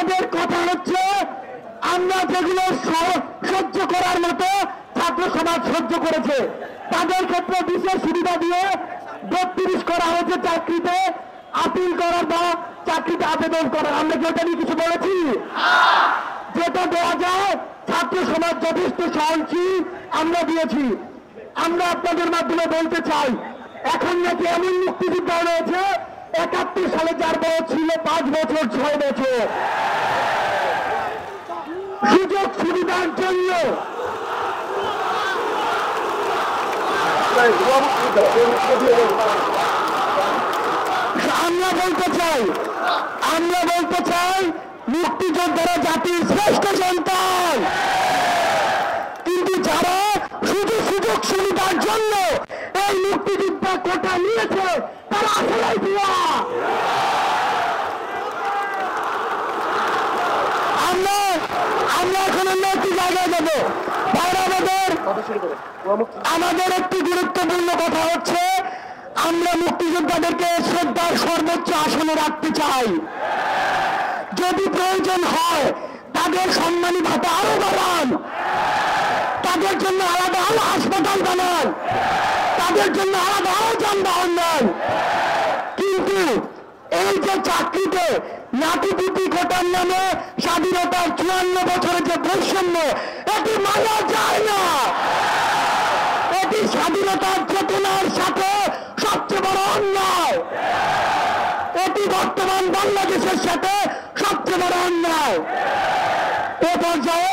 আমাদের কথা হচ্ছে আমরা যেগুলো সহ্য করার মতো ছাত্র সমাজ সহ্য করেছে তাদের ক্ষেত্রে বিশেষ সুবিধা দিয়ে 32 করা হয়েছে চাকরিতে আপিল করার বা চাকরিতে আবেদন করার। আমরা কি ওটা নিয়ে কিছু বলেছি? যেটা দেওয়া যায় ছাত্র সমাজ যথেষ্ট সহনশীল আমরা দিয়েছি। আমরা আপনাদের মাধ্যমে বলতে চাই এখন নাকি এমন মুক্তিযোদ্ধা রয়েছে 71 সালে যার বয়স ছিল 5 বছর 6 বছর। সুযোগ সুবিধার জন্য আমরা বলতে চাই মুক্তিযোদ্ধারা জাতির শ্রেষ্ঠ সন্তান, কিন্তু যারা শুধু সুযোগ সুবিধার জন্য এই মুক্তিযোদ্ধা কোটা নিয়েছে তারা আসলেই ভুয়া। আমরা এখন অন্য একটি জায়গায় যাবো। আমাদের একটি গুরুত্বপূর্ণ কথা হচ্ছে আমরা মুক্তিযোদ্ধাদেরকে শ্রদ্ধার সর্বোচ্চ আসনে রাখতে চাই। যদি প্রয়োজন হয় তাদের সম্মানী ভাতা আরো বাড়ান, তাদের জন্য আলাদা আরো হাসপাতাল বানান, তাদের জন্য আলাদা আরো যানবাহন নেন। কিন্তু এই যে চাকরিতে নাতিপুতি কোটার নামে স্বাধীনতার 54 বছরের যে বৈষম্য এটি মানা যায় না। এটি স্বাধীনতার চেতনার সাথে সবচেয়ে বড় অন্যায়। এটি বর্তমান বাংলাদেশের সাথে সবচেয়ে বড় অন্যায়। এ পর্যায়ে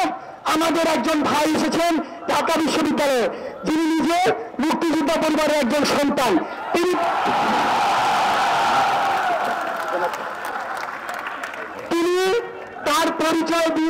আমাদের একজন ভাই এসেছেন ঢাকা বিশ্ববিদ্যালয়ে, যিনি নিজে মুক্তিযোদ্ধা পরিবারের একজন সন্তান। তিনি তার পরিচয় দিয়ে